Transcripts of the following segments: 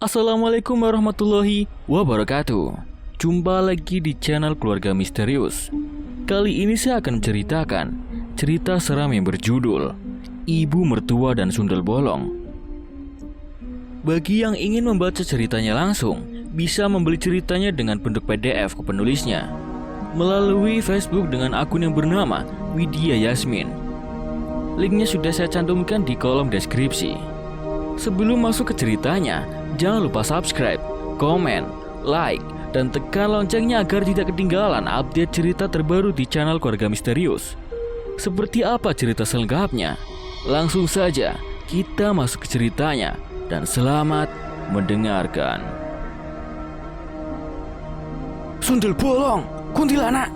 Assalamualaikum warahmatullahi wabarakatuh. Jumpa lagi di channel Keluarga Misterius. Kali ini saya akan menceritakan cerita seram yang berjudul Ibu Mertua dan Sundel Bolong. Bagi yang ingin membaca ceritanya langsung, bisa membeli ceritanya dengan bentuk PDF ke penulisnya melalui Facebook dengan akun yang bernama Widya Yasmin. Linknya sudah saya cantumkan di kolom deskripsi. Sebelum masuk ke ceritanya, jangan lupa subscribe, komen, like, dan tekan loncengnya agar tidak ketinggalan update cerita terbaru di channel Keluarga Misterius. Seperti apa cerita selengkapnya? Langsung saja kita masuk ke ceritanya dan selamat mendengarkan. Sundel bolong, kuntilanak!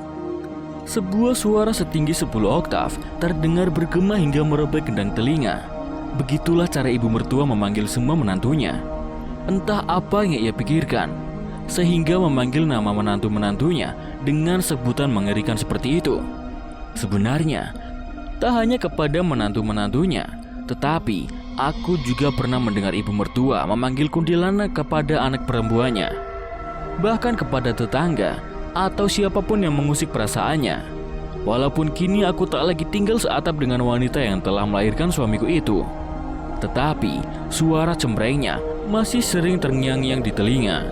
Sebuah suara setinggi 10 oktav terdengar bergema hingga merobek gendang telinga. Begitulah cara ibu mertua memanggil semua menantunya. Entah apa yang ia pikirkan, sehingga memanggil nama menantu-menantunya dengan sebutan mengerikan seperti itu. Sebenarnya, tak hanya kepada menantu-menantunya, tetapi aku juga pernah mendengar ibu mertua memanggil kuntilanak kepada anak perempuannya, bahkan kepada tetangga atau siapapun yang mengusik perasaannya. Walaupun kini aku tak lagi tinggal seatap dengan wanita yang telah melahirkan suamiku itu, tetapi suara cemprengnya masih sering terngiang-ngiang di telinga.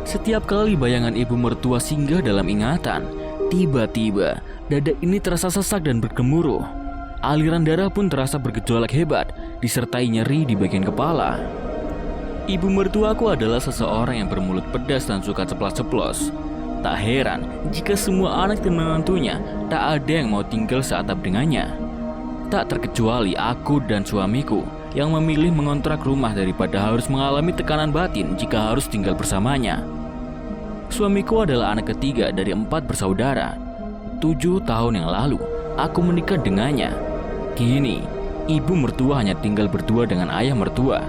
Setiap kali bayangan ibu mertua singgah dalam ingatan, tiba-tiba dada ini terasa sesak dan bergemuruh. Aliran darah pun terasa bergejolak hebat, disertai nyeri di bagian kepala. Ibu mertuaku adalah seseorang yang bermulut pedas dan suka ceplas-ceplos. Tak heran jika semua anak dan menantunya tak ada yang mau tinggal seatap dengannya. Tak terkecuali aku dan suamiku yang memilih mengontrak rumah daripada harus mengalami tekanan batin jika harus tinggal bersamanya. Suamiku adalah anak ketiga dari 4 bersaudara. 7 tahun yang lalu aku menikah dengannya. Kini ibu mertua hanya tinggal berdua dengan ayah mertua,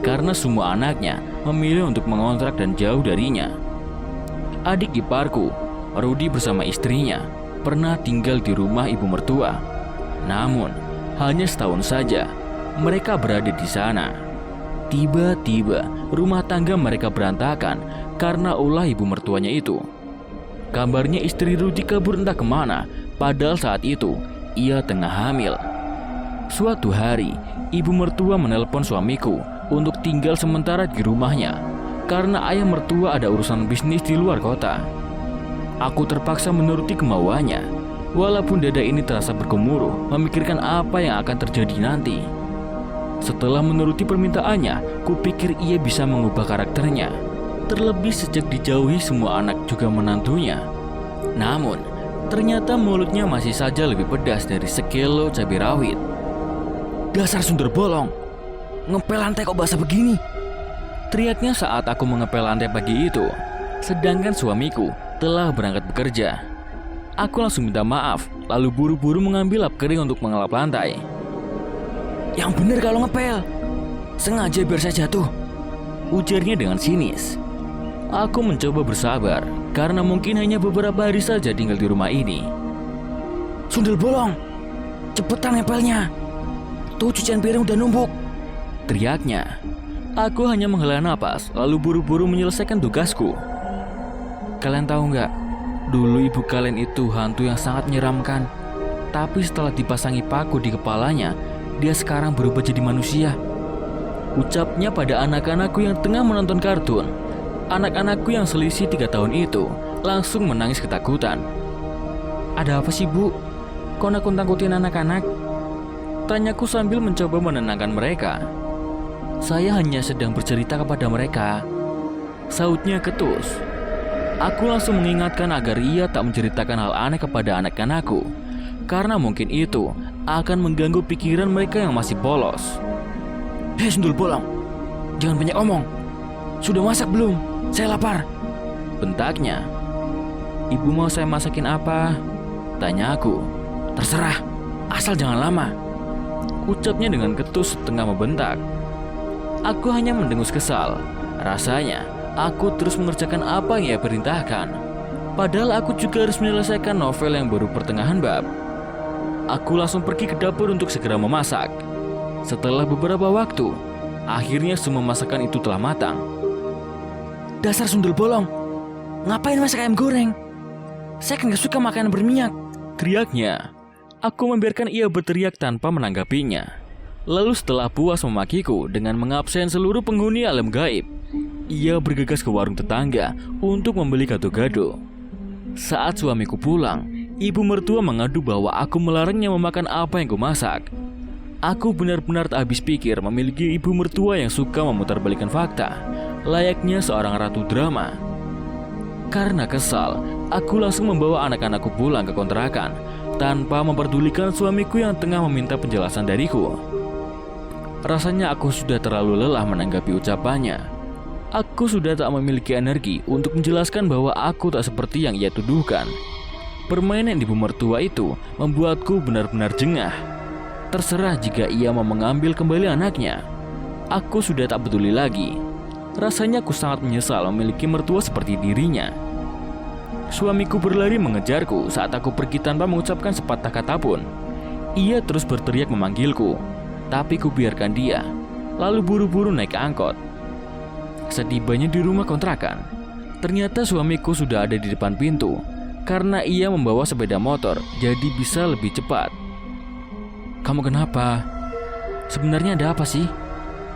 karena semua anaknya memilih untuk mengontrak dan jauh darinya. Adik iparku, Rudi bersama istrinya, pernah tinggal di rumah ibu mertua. Namun hanya setahun saja mereka berada di sana. Tiba-tiba rumah tangga mereka berantakan karena ulah ibu mertuanya itu. Kabarnya istri Rudi kabur entah kemana, padahal saat itu ia tengah hamil. Suatu hari, ibu mertua menelpon suamiku untuk tinggal sementara di rumahnya karena ayah mertua ada urusan bisnis di luar kota. Aku terpaksa menuruti kemauannya, walaupun dada ini terasa bergemuruh memikirkan apa yang akan terjadi nanti. Setelah menuruti permintaannya, kupikir ia bisa mengubah karakternya, terlebih sejak dijauhi semua anak juga menantunya. Namun, ternyata mulutnya masih saja lebih pedas dari sekilo cabai rawit. Dasar sundel bolong, ngepel lantai kok basah begini? Teriaknya saat aku mengepel lantai pagi itu, sedangkan suamiku telah berangkat bekerja. Aku langsung minta maaf, lalu buru-buru mengambil lap kering untuk mengelap lantai. Yang bener kalau ngepel, sengaja biar saya jatuh, ujarnya dengan sinis. Aku mencoba bersabar, karena mungkin hanya beberapa hari saja tinggal di rumah ini. Sundel bolong, cepetan ngepelnya, tuh cucian piring udah numpuk, teriaknya. Aku hanya menghela napas, lalu buru-buru menyelesaikan tugasku. Kalian tahu nggak, dulu ibu kalian itu hantu yang sangat menyeramkan. Tapi setelah dipasangi paku di kepalanya, dia sekarang berubah jadi manusia, ucapnya pada anak-anakku yang tengah menonton kartun. Anak-anakku yang selisih 3 tahun itu langsung menangis ketakutan. Ada apa sih bu? Kok nakut-nakutin anak-anak? Tanyaku sambil mencoba menenangkan mereka. Saya hanya sedang bercerita kepada mereka, sautnya ketus. Aku langsung mengingatkan agar ia tak menceritakan hal aneh kepada anak-anakku, karena mungkin itu akan mengganggu pikiran mereka yang masih polos. Hei sundel bolong, jangan banyak omong. Sudah masak belum? Saya lapar, bentaknya. Ibu mau saya masakin apa? Tanya aku. Terserah, asal jangan lama, ucapnya dengan ketus setengah membentak. Aku hanya mendengus kesal. Rasanya aku terus mengerjakan apa yang ia perintahkan, padahal aku juga harus menyelesaikan novel yang baru pertengahan bab. Aku langsung pergi ke dapur untuk segera memasak. Setelah beberapa waktu, Akhirnya semua masakan itu telah matang. "Dasar sundel bolong, ngapain masak ayam goreng? Saya kan gak suka makanan berminyak," teriaknya. Aku membiarkan ia berteriak tanpa menanggapinya. Lalu setelah puas memakiku dengan mengabsen seluruh penghuni alam gaib, ia bergegas ke warung tetangga untuk membeli gado-gado. Saat suamiku pulang, ibu mertua mengadu bahwa aku melarangnya memakan apa yang kumasak. Aku benar-benar tak habis pikir memiliki ibu mertua yang suka memutarbalikkan fakta, layaknya seorang ratu drama. Karena kesal, aku langsung membawa anak-anakku pulang ke kontrakan tanpa memperdulikan suamiku yang tengah meminta penjelasan dariku. Rasanya aku sudah terlalu lelah menanggapi ucapannya. Aku sudah tak memiliki energi untuk menjelaskan bahwa aku tak seperti yang ia tuduhkan. Permainan ibu mertua itu membuatku benar-benar jengah. Terserah jika ia mau mengambil kembali anaknya. Aku sudah tak peduli lagi. Rasanya aku sangat menyesal memiliki mertua seperti dirinya. Suamiku berlari mengejarku saat aku pergi tanpa mengucapkan sepatah kata pun. Ia terus berteriak memanggilku, tapi kubiarkan dia, lalu buru-buru naik ke angkot. Setibanya di rumah kontrakan, ternyata suamiku sudah ada di depan pintu. Karena ia membawa sepeda motor, jadi bisa lebih cepat. "Kamu kenapa? Sebenarnya ada apa sih?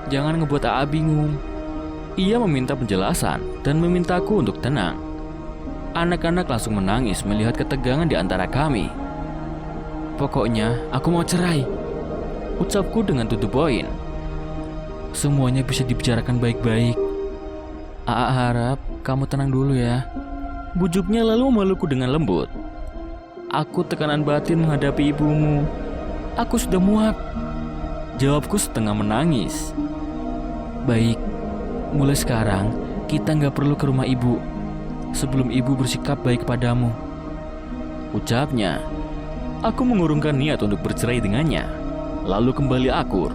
Jangan ngebuat AA bingung." Ia meminta penjelasan dan memintaku untuk tenang. Anak-anak langsung menangis melihat ketegangan di antara kami. "Pokoknya aku mau cerai," ucapku dengan to the point. "Semuanya bisa dibicarakan baik-baik. AA harap kamu tenang dulu ya," bujuknya lalu memelukku dengan lembut. "Aku tekanan batin menghadapi ibumu. Aku sudah muak," jawabku setengah menangis. "Baik, mulai sekarang kita nggak perlu ke rumah ibu sebelum ibu bersikap baik padamu," ucapnya. Aku mengurungkan niat untuk bercerai dengannya, lalu kembali akur.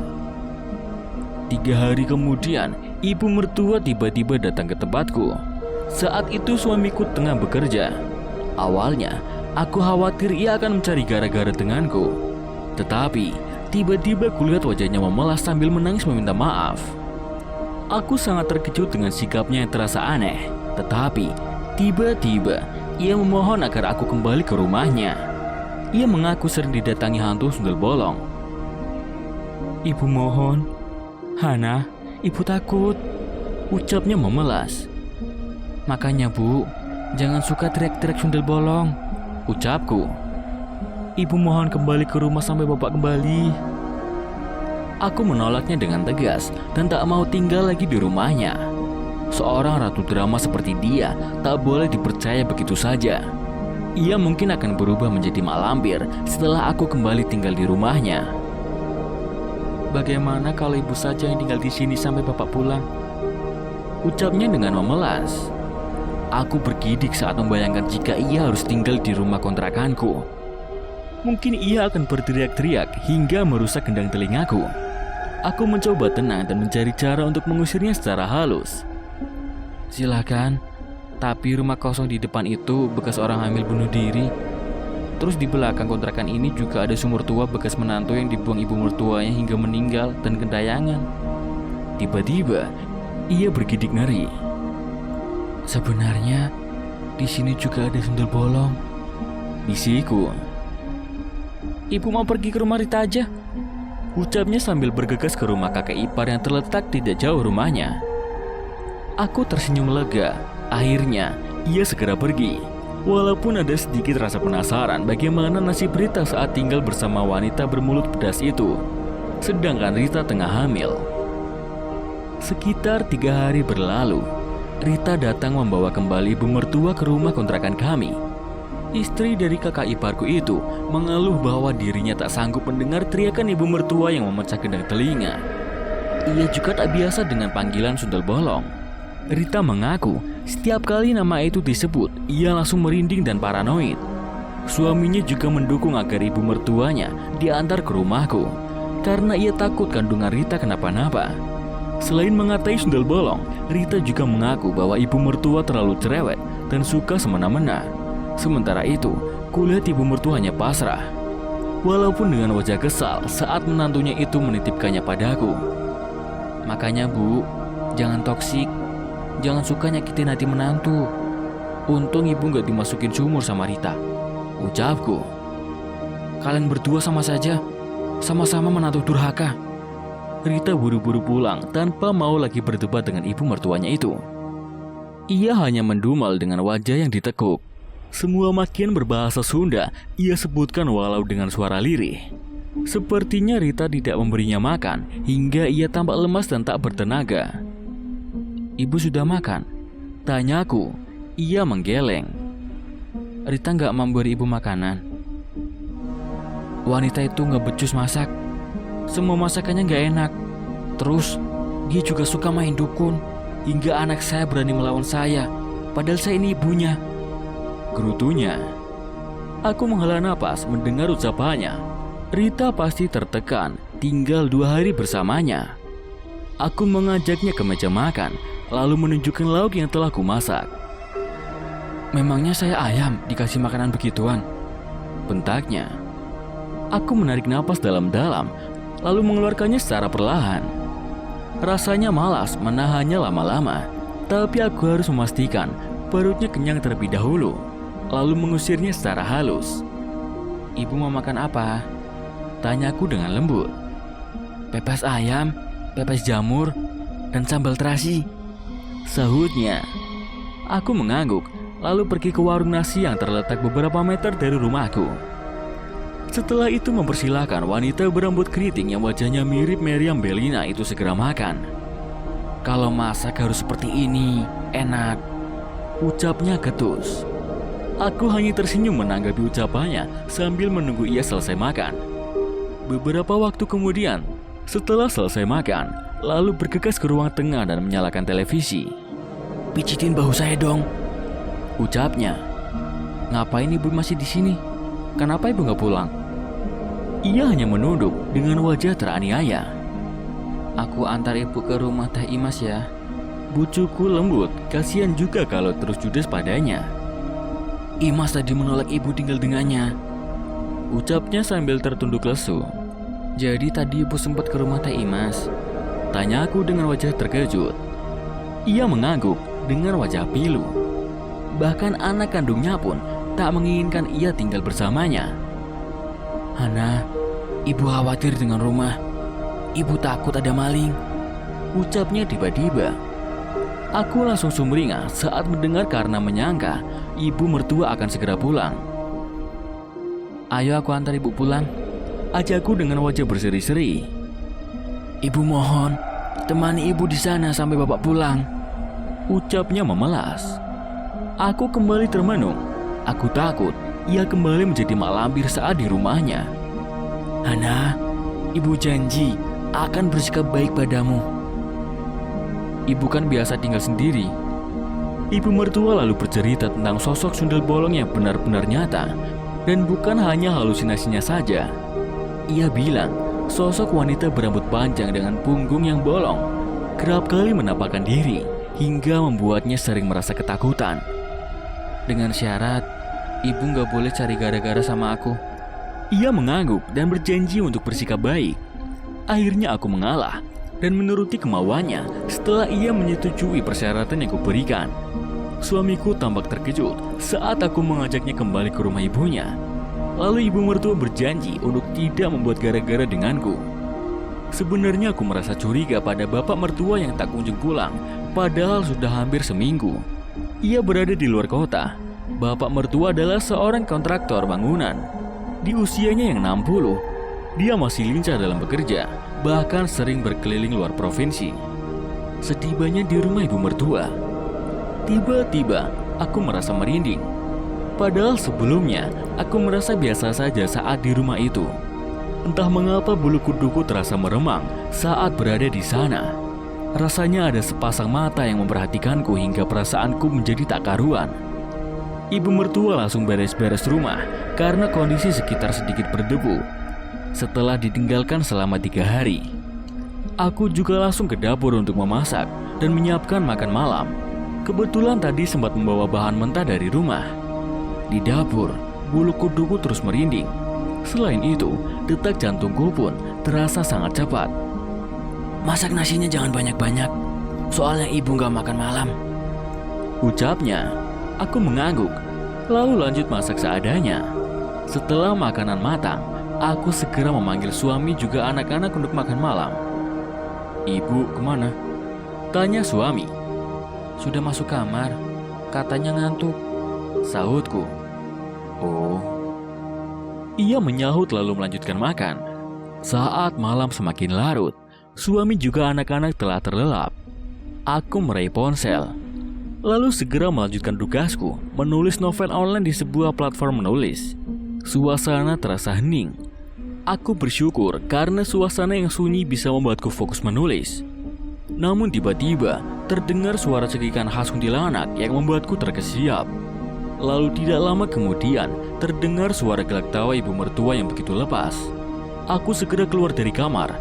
3 hari kemudian, ibu mertua tiba-tiba datang ke tempatku. Saat itu suamiku tengah bekerja. Awalnya, aku khawatir ia akan mencari gara-gara denganku. Tetapi, tiba-tiba kulihat wajahnya memelas sambil menangis meminta maaf. Aku sangat terkejut dengan sikapnya yang terasa aneh. Tetapi, tiba-tiba ia memohon agar aku kembali ke rumahnya. Ia mengaku sering didatangi hantu sundel bolong. "Ibu mohon, Hana, ibu takut," ucapnya memelas. "Makanya Bu, jangan suka teriak-teriak sundel bolong," ucapku. "Ibu mohon kembali ke rumah sampai bapak kembali." Aku menolaknya dengan tegas dan tak mau tinggal lagi di rumahnya. Seorang ratu drama seperti dia tak boleh dipercaya begitu saja. Ia mungkin akan berubah menjadi mak lampir setelah aku kembali tinggal di rumahnya. "Bagaimana kalau ibu saja yang tinggal di sini sampai bapak pulang?" ucapnya dengan memelas. Aku bergidik saat membayangkan jika ia harus tinggal di rumah kontrakanku. Mungkin ia akan berteriak-teriak hingga merusak gendang telingaku. Aku mencoba tenang dan mencari cara untuk mengusirnya secara halus. "Silakan, tapi rumah kosong di depan itu bekas orang hamil bunuh diri. Terus di belakang kontrakan ini juga ada sumur tua bekas menantu yang dibuang ibu mertuanya hingga meninggal dan gentayangan." Tiba-tiba, ia bergidik ngeri. "Sebenarnya, di sini juga ada sundel bolong," bisiku. "Ibu mau pergi ke rumah Rita aja," ucapnya sambil bergegas ke rumah kakek ipar yang terletak tidak jauh rumahnya. Aku tersenyum lega. Akhirnya, ia segera pergi. Walaupun ada sedikit rasa penasaran bagaimana nasib Rita saat tinggal bersama wanita bermulut pedas itu, sedangkan Rita tengah hamil. Sekitar 3 hari berlalu, Rita datang membawa kembali ibu mertua ke rumah kontrakan kami. Istri dari kakak iparku itu mengeluh bahwa dirinya tak sanggup mendengar teriakan ibu mertua yang memecah gendang telinga. Ia juga tak biasa dengan panggilan sundel bolong. Rita mengaku setiap kali nama itu disebut, ia langsung merinding dan paranoid. Suaminya juga mendukung agar ibu mertuanya diantar ke rumahku karena ia takut kandungan Rita kenapa-napa. Selain mengatai sundel bolong, Rita juga mengaku bahwa ibu mertua terlalu cerewet dan suka semena-mena. Sementara itu, kulihat ibu mertuanya pasrah. Walaupun dengan wajah kesal saat menantunya itu menitipkannya padaku. Makanya Bu, jangan toksik, jangan suka nyakitin hati menantu. Untung ibu gak dimasukin sumur sama Rita, ucapku. Kalian berdua sama saja, sama-sama menantu durhaka. Rita buru-buru pulang tanpa mau lagi berdebat dengan ibu mertuanya itu. Ia hanya mendumal dengan wajah yang ditekuk. Semua makian berbahasa Sunda ia sebutkan walau dengan suara lirih. Sepertinya Rita tidak memberinya makan hingga ia tampak lemas dan tak bertenaga. Ibu sudah makan? Tanyaku. Ia menggeleng. Rita gak memberi ibu makanan. Wanita itu gak becus masak. Semua masakannya gak enak. Terus dia juga suka main dukun. Hingga anak saya berani melawan saya, padahal saya ini ibunya, gerutunya. Aku menghela napas mendengar ucapannya. Rita pasti tertekan, tinggal 2 hari bersamanya. Aku mengajaknya ke meja makan, lalu menunjukkan lauk yang telah kumasak. Memangnya saya ayam dikasih makanan begituan? Bentaknya. Aku menarik napas dalam-dalam, lalu mengeluarkannya secara perlahan. Rasanya malas menahannya lama-lama, tapi aku harus memastikan perutnya kenyang terlebih dahulu, lalu mengusirnya secara halus. Ibu mau makan apa? Tanyaku dengan lembut. Pepes ayam, pepes jamur, dan sambal terasi, sahutnya. Aku mengangguk, lalu pergi ke warung nasi yang terletak beberapa meter dari rumahku. Setelah itu mempersilahkan wanita berambut keriting yang wajahnya mirip Meriam Bellina itu segera makan. Kalau masak harus seperti ini, enak, ucapnya ketus. Aku hanya tersenyum menanggapi ucapannya sambil menunggu ia selesai makan. Beberapa waktu kemudian, setelah selesai makan, lalu bergegas ke ruang tengah dan menyalakan televisi. Pijitin bahu saya dong, ucapnya. Ngapain ibu masih di sini? Kenapa ibu nggak pulang? Ia hanya menunduk dengan wajah teraniaya. Aku antar ibu ke rumah Teh Imas ya. Bujuku lembut, kasihan juga kalau terus judes padanya. Imas tadi menolak ibu tinggal dengannya, ucapnya sambil tertunduk lesu. Jadi tadi ibu sempat ke rumah Teh Imas? Tanyaku dengan wajah terkejut. Ia mengangguk dengan wajah pilu. Bahkan anak kandungnya pun tak menginginkan ia tinggal bersamanya. Hana, ibu khawatir dengan rumah. Ibu takut ada maling, ucapnya tiba-tiba. Aku langsung sumringah saat mendengar karena menyangka ibu mertua akan segera pulang. Ayo aku antar ibu pulang, ajakku dengan wajah berseri-seri. Ibu mohon, temani ibu di sana sampai bapak pulang, ucapnya memelas. Aku kembali termenung. Aku takut ia kembali menjadi mak lampir saat di rumahnya. Hana, ibu janji akan bersikap baik padamu. Ibu kan biasa tinggal sendiri. Ibu mertua lalu bercerita tentang sosok sundel bolong yang benar-benar nyata dan bukan hanya halusinasinya saja. Ia bilang sosok wanita berambut panjang dengan punggung yang bolong kerap kali menampakkan diri hingga membuatnya sering merasa ketakutan. Dengan syarat ibu gak boleh cari gara-gara sama aku. Ia mengangguk dan berjanji untuk bersikap baik. Akhirnya aku mengalah dan menuruti kemauannya setelah ia menyetujui persyaratan yang kuberikan. Suamiku tampak terkejut saat aku mengajaknya kembali ke rumah ibunya. Lalu ibu mertua berjanji untuk tidak membuat gara-gara denganku. Sebenarnya aku merasa curiga pada bapak mertua yang tak kunjung pulang, padahal sudah hampir seminggu. Ia berada di luar kota. Bapak mertua adalah seorang kontraktor bangunan. Di usianya yang 60, dia masih lincah dalam bekerja, bahkan sering berkeliling luar provinsi. Setibanya di rumah ibu mertua, tiba-tiba aku merasa merinding. Padahal sebelumnya aku merasa biasa saja saat di rumah itu. Entah mengapa bulu kuduku terasa meremang saat berada di sana. Rasanya ada sepasang mata yang memperhatikanku hingga perasaanku menjadi tak karuan. Ibu mertua langsung beres-beres rumah karena kondisi sekitar sedikit berdebu. Setelah ditinggalkan selama 3 hari, aku juga langsung ke dapur untuk memasak dan menyiapkan makan malam. Kebetulan tadi sempat membawa bahan mentah dari rumah. Di dapur, bulu kuduku terus merinding. Selain itu, detak jantungku pun terasa sangat cepat. Masak nasinya jangan banyak-banyak, soalnya ibu gak makan malam. Ucapnya. Aku mengangguk, lalu lanjut masak seadanya. Setelah makanan matang, aku segera memanggil suami juga anak-anak untuk makan malam. Ibu kemana? Tanya suami. Sudah masuk kamar, katanya ngantuk, sahutku. Oh. Ia menyahut lalu melanjutkan makan. Saat malam semakin larut, suami juga anak-anak telah terlelap. Aku meraih ponsel, lalu segera melanjutkan tugasku menulis novel online di sebuah platform menulis. Suasana terasa hening. Aku bersyukur karena suasana yang sunyi bisa membuatku fokus menulis. Namun tiba-tiba terdengar suara cekikan khas kuntilanak yang membuatku terkesiap. Lalu tidak lama kemudian terdengar suara gelak tawa ibu mertua yang begitu lepas. Aku segera keluar dari kamar.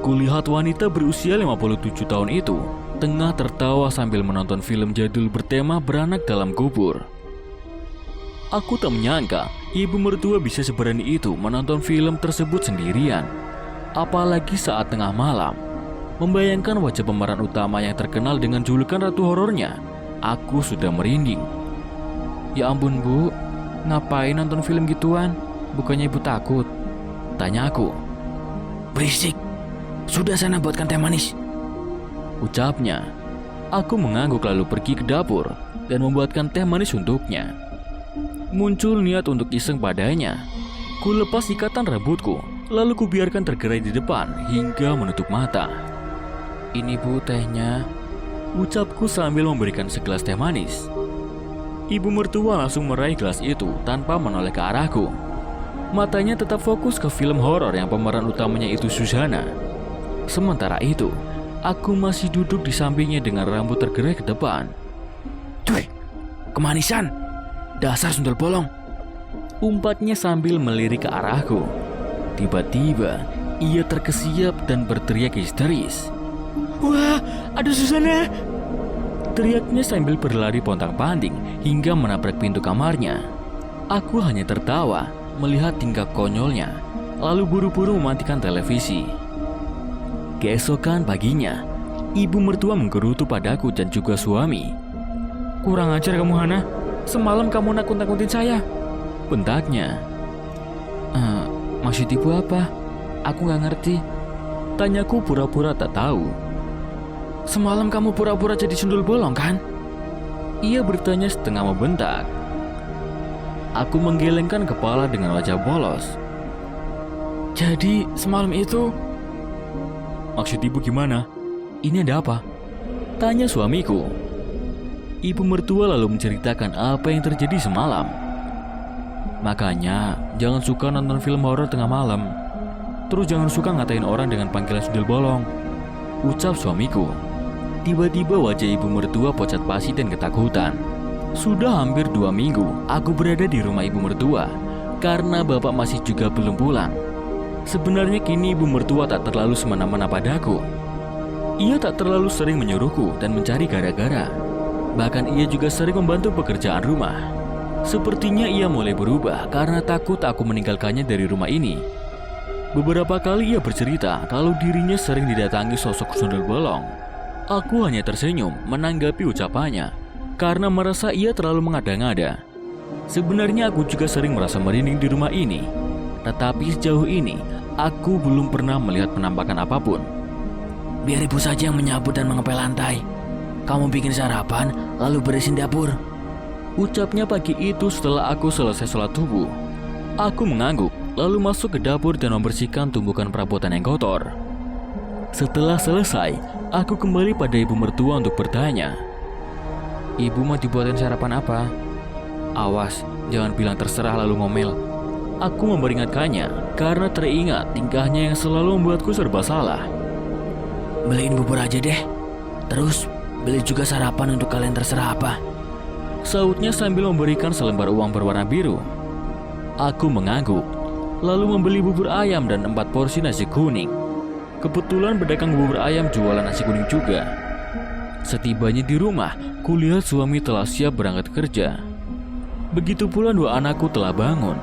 Kulihat wanita berusia 57 tahun itu tengah tertawa sambil menonton film jadul bertema beranak dalam kubur. Aku tak menyangka ibu mertua bisa seberani itu menonton film tersebut sendirian. Apalagi saat tengah malam. Membayangkan wajah pemeran utama yang terkenal dengan julukan ratu horornya, aku sudah merinding. Ya ampun bu, ngapain nonton film gituan? Bukannya ibu takut? Tanya aku. Berisik, sudah sana buatkan teh manis, ucapnya. Aku mengangguk lalu pergi ke dapur dan membuatkan teh manis untuknya. Muncul niat untuk iseng padanya. Ku lepas ikatan rambutku, lalu ku biarkan tergerai di depan hingga menutup mata. Ini bu tehnya, ucapku sambil memberikan segelas teh manis. Ibu mertua langsung meraih gelas itu tanpa menoleh ke arahku. Matanya tetap fokus ke film horor yang pemeran utamanya itu Susana. Sementara itu, aku masih duduk di sampingnya dengan rambut tergerai ke depan. Tuh, kemanisan, dasar sundel bolong, umpatnya sambil melirik ke arahku. Tiba-tiba, ia terkesiap dan berteriak histeris. Wah, ada Susana! Teriaknya sambil berlari pontang-panting hingga menabrak pintu kamarnya. Aku hanya tertawa melihat tingkah konyolnya, lalu buru-buru mematikan televisi. Keesokan paginya, ibu mertua menggerutu padaku dan juga suami. Kurang ajar kamu Hana, semalam kamu nakut-nakutin saya, bentaknya. Maksud ibu apa? Aku gak ngerti, tanyaku pura-pura tak tahu. Semalam kamu pura-pura jadi sundul bolong kan? Ia bertanya setengah membentak. Aku menggelengkan kepala dengan wajah polos. Jadi semalam itu... Maksud ibu gimana? Ini ada apa? Tanya suamiku. Ibu mertua lalu menceritakan apa yang terjadi semalam. Makanya jangan suka nonton film horor tengah malam. Terus jangan suka ngatain orang dengan panggilan sundul bolong, ucap suamiku. Tiba-tiba wajah ibu mertua pucat pasi dan ketakutan. Sudah hampir 2 minggu aku berada di rumah ibu mertua karena bapak masih juga belum pulang. Sebenarnya kini ibu mertua tak terlalu semena-mena padaku. Ia tak terlalu sering menyuruhku dan mencari gara-gara. Bahkan ia juga sering membantu pekerjaan rumah. Sepertinya ia mulai berubah karena takut aku meninggalkannya dari rumah ini. Beberapa kali ia bercerita kalau dirinya sering didatangi sosok sundel bolong. Aku hanya tersenyum menanggapi ucapannya karena merasa ia terlalu mengada-ngada. Sebenarnya aku juga sering merasa merinding di rumah ini. Tetapi sejauh ini aku belum pernah melihat penampakan apapun. Biar ibu saja yang menyapu dan mengepel lantai. Kamu bikin sarapan lalu beresin dapur, ucapnya pagi itu setelah aku selesai sholat subuh. Aku mengangguk lalu masuk ke dapur dan membersihkan tumpukan perabotan yang kotor. Setelah selesai, aku kembali pada ibu mertua untuk bertanya. Ibu mau dibuatin sarapan apa? Awas, jangan bilang terserah lalu ngomel. Aku memperingatkannya karena teringat tingkahnya yang selalu membuatku serba salah. Beliin bubur aja deh. Terus beli juga sarapan untuk kalian terserah apa, sautnya sambil memberikan selembar uang berwarna biru. Aku mengangguk, lalu membeli bubur ayam dan 4 porsi nasi kuning. Kebetulan pedagang bubur ayam jualan nasi kuning juga. Setibanya di rumah, kulihat suami telah siap berangkat kerja. Begitu pula 2 anakku telah bangun.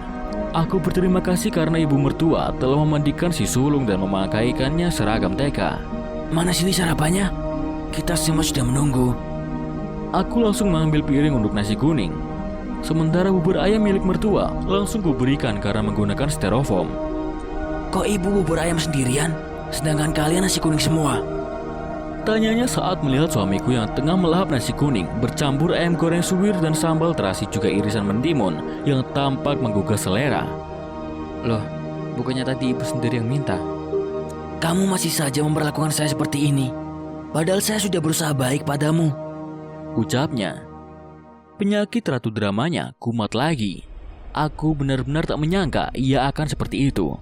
Aku berterima kasih karena ibu mertua telah memandikan si sulung dan memakaikannya seragam TK. Mana sini sarapannya? Kita semua sudah menunggu. Aku langsung mengambil piring untuk nasi kuning. Sementara bubur ayam milik mertua langsung kuberikan karena menggunakan styrofoam. Kok ibu bubur ayam sendirian, sedangkan kalian nasi kuning semua? Tanyanya saat melihat suamiku yang tengah melahap nasi kuning bercampur ayam goreng suwir dan sambal terasi juga irisan mentimun yang tampak menggugah selera. Loh, bukannya tadi ibu sendiri yang minta? Kamu masih saja memperlakukan saya seperti ini. Padahal saya sudah berusaha baik padamu, ucapnya. Penyakit ratu dramanya kumat lagi. Aku benar-benar tak menyangka ia akan seperti itu.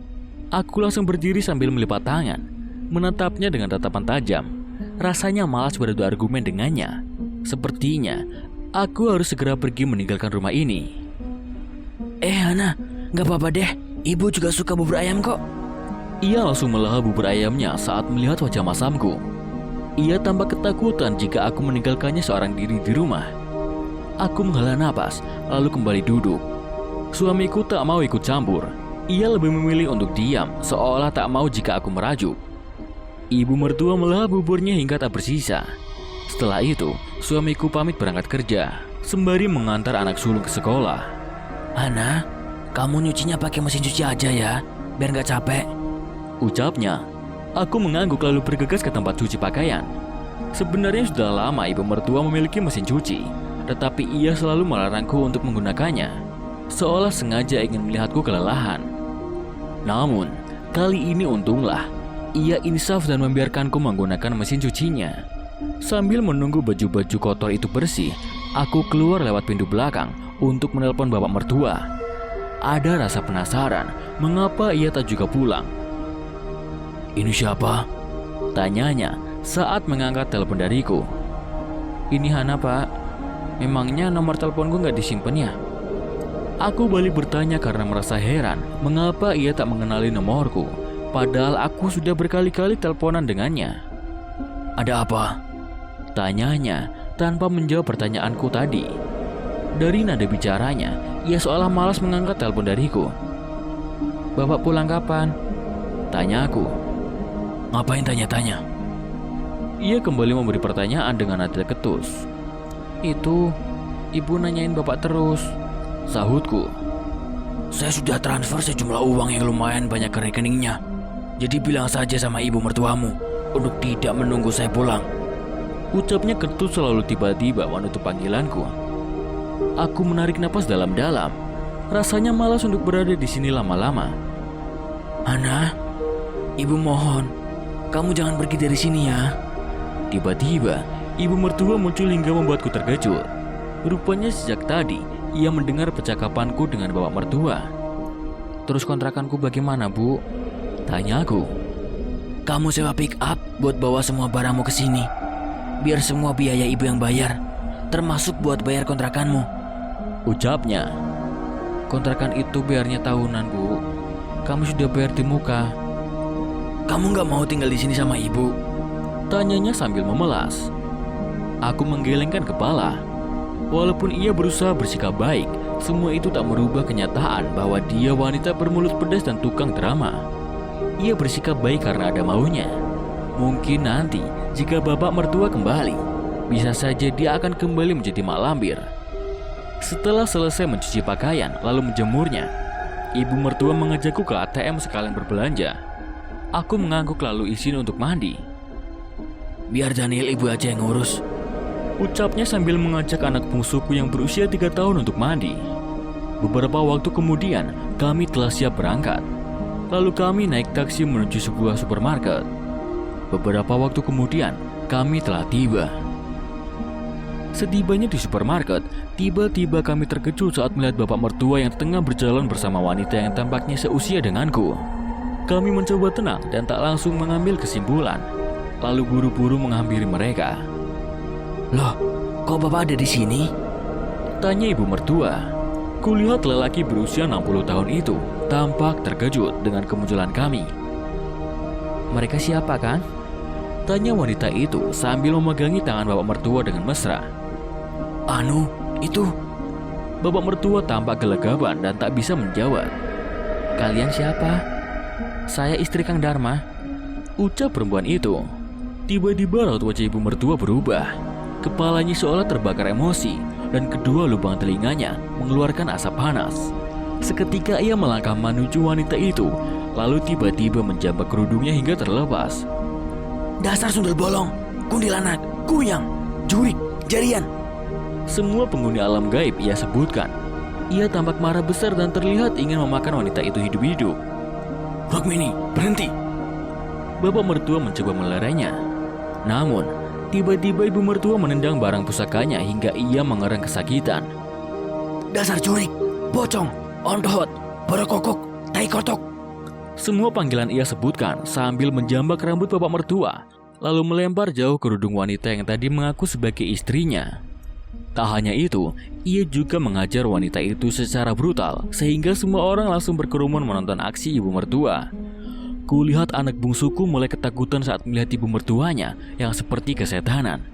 Aku langsung berdiri sambil melipat tangan, menatapnya dengan tatapan tajam. Rasanya malas beradu argumen dengannya. Sepertinya aku harus segera pergi meninggalkan rumah ini. Hana, gak apa-apa deh. Ibu juga suka bubur ayam kok. Ia langsung melahap bubur ayamnya saat melihat wajah masamku. Ia tampak ketakutan jika aku meninggalkannya seorang diri di rumah. Aku menghela napas, lalu kembali duduk. Suamiku tak mau ikut campur. Ia lebih memilih untuk diam, seolah tak mau jika aku merajuk. Ibu mertua melahap buburnya hingga tak bersisa. Setelah itu, suamiku pamit berangkat kerja, sembari mengantar anak sulung ke sekolah. Hana, kamu nyucinya pakai mesin cuci aja ya, biar gak capek, ucapnya. Aku mengangguk lalu bergegas ke tempat cuci pakaian. Sebenarnya sudah lama ibu mertua memiliki mesin cuci, tetapi ia selalu melarangku untuk menggunakannya, seolah sengaja ingin melihatku kelelahan. Namun, kali ini untunglah, ia insaf dan membiarkanku menggunakan mesin cucinya. Sambil menunggu baju-baju kotor itu bersih, aku keluar lewat pintu belakang untuk menelpon bapak mertua. Ada rasa penasaran, mengapa ia tak juga pulang. Ini siapa? Tanyanya saat mengangkat telepon dariku. Ini Hana, Pak. Memangnya nomor teleponku nggak disimpan ya? Aku balik bertanya karena merasa heran mengapa ia tak mengenali nomorku, padahal aku sudah berkali-kali teleponan dengannya. Ada apa? Tanyanya tanpa menjawab pertanyaanku tadi. Dari nada bicaranya, ia seolah malas mengangkat telepon dariku. Bapak pulang kapan? Tanyaku. Ngapain tanya-tanya? Ia kembali memberi pertanyaan dengan nada ketus. Itu, ibu nanyain bapak terus, sahutku. Saya sudah transfer sejumlah uang yang lumayan banyak ke rekeningnya. Jadi bilang saja sama ibu mertuamu untuk tidak menunggu saya pulang, ucapnya ketus selalu tiba-tiba menutup panggilanku. Aku menarik napas dalam-dalam. Rasanya malas untuk berada di sini lama-lama. Hana, ibu mohon, kamu jangan pergi dari sini ya. Tiba-tiba, ibu mertua muncul hingga membuatku terkejut. Rupanya sejak tadi, ia mendengar percakapanku dengan bapak mertua. Terus kontrakanku bagaimana, Bu? Tanyaku. Kamu sewa pick up buat bawa semua barangmu ke sini. Biar semua biaya ibu yang bayar, termasuk buat bayar kontrakanmu, ucapnya. Kontrakan itu bayarnya tahunan, Bu. Kamu sudah bayar di muka. Kamu gak mau tinggal di sini sama ibu? Tanyanya sambil memelas. Aku menggelengkan kepala. Walaupun ia berusaha bersikap baik, semua itu tak merubah kenyataan bahwa dia wanita bermulut pedas dan tukang drama. Ia bersikap baik karena ada maunya. Mungkin nanti jika bapak mertua kembali, bisa saja dia akan kembali menjadi mak lampir. Setelah selesai mencuci pakaian lalu menjemurnya, ibu mertua mengajakku ke ATM sekalian berbelanja. Aku mengangguk lalu izin untuk mandi. Biar Daniel ibu aja yang ngurus, ucapnya sambil mengajak anak bungsuku yang berusia 3 tahun untuk mandi. Beberapa waktu kemudian kami telah siap berangkat. Lalu kami naik taksi menuju sebuah supermarket. Beberapa waktu kemudian kami telah tiba. Setibanya di supermarket, tiba-tiba kami terkejut saat melihat bapak mertua yang tengah berjalan bersama wanita yang tampaknya seusia denganku. Kami mencoba tenang dan tak langsung mengambil kesimpulan, lalu buru-buru menghampiri mereka. Loh, kok bapak ada di sini? Tanya ibu mertua. Kulihat lelaki berusia 60 tahun itu tampak terkejut dengan kemunculan kami. Mereka siapa, Kang? Tanya wanita itu sambil memegangi tangan bapak mertua dengan mesra. Anu, itu. Bapak mertua tampak gelegaban dan tak bisa menjawab. Kalian siapa? Saya istri Kang Dharma, ucap perempuan itu. Tiba-tiba raut wajah ibu mertua berubah. Kepalanya seolah terbakar emosi dan kedua lubang telinganya mengeluarkan asap panas. Seketika ia melangkah menuju wanita itu, lalu tiba-tiba menjambak kerudungnya hingga terlepas. Dasar sundel bolong, kuntilanak, kuyang, jurik, jarian. Semua penghuni alam gaib ia sebutkan. Ia tampak marah besar dan terlihat ingin memakan wanita itu hidup-hidup. Rukmini, berhenti. Bapak mertua mencoba melerainya. Namun, tiba-tiba ibu mertua menendang barang pusakanya hingga ia mengerang kesakitan. Dasar jurik, pocong, ondot, borokokok, tai kotok. Semua panggilan ia sebutkan sambil menjambak rambut bapak mertua, lalu melempar jauh kerudung wanita yang tadi mengaku sebagai istrinya. Tak hanya itu, ia juga mengajar wanita itu secara brutal sehingga semua orang langsung berkerumun menonton aksi ibu mertua. Kulihat anak bungsuku mulai ketakutan saat melihat ibu mertuanya yang seperti kesetanan.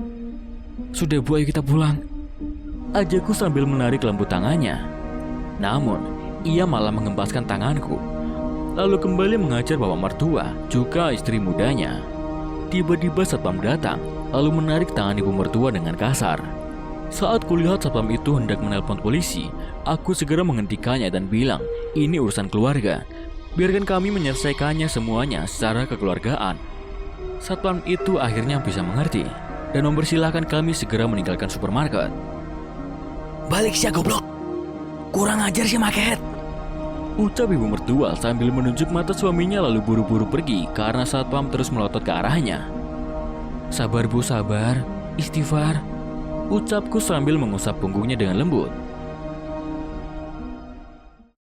Sudah Bu, ayo kita pulang. Ajakku sambil menarik lembu tangannya. Namun, ia malah mengempaskan tanganku, lalu kembali mengajar bapak mertua, juga istri mudanya. Tiba-tiba satpam datang, lalu menarik tangan ibu mertua dengan kasar. Saat kulihat satpam itu hendak menelpon polisi, aku segera menghentikannya dan bilang, ini urusan keluarga. Biarkan kami menyelesaikannya semuanya secara kekeluargaan. Satpam itu akhirnya bisa mengerti dan mempersilahkan kami segera meninggalkan supermarket. Balik sih goblok. Kurang ajar sih maket. Ucap ibu mertua sambil menunjuk mata suaminya lalu buru-buru pergi karena satpam terus melotot ke arahnya. Sabar Bu, sabar. Istighfar. Ucapku sambil mengusap punggungnya dengan lembut.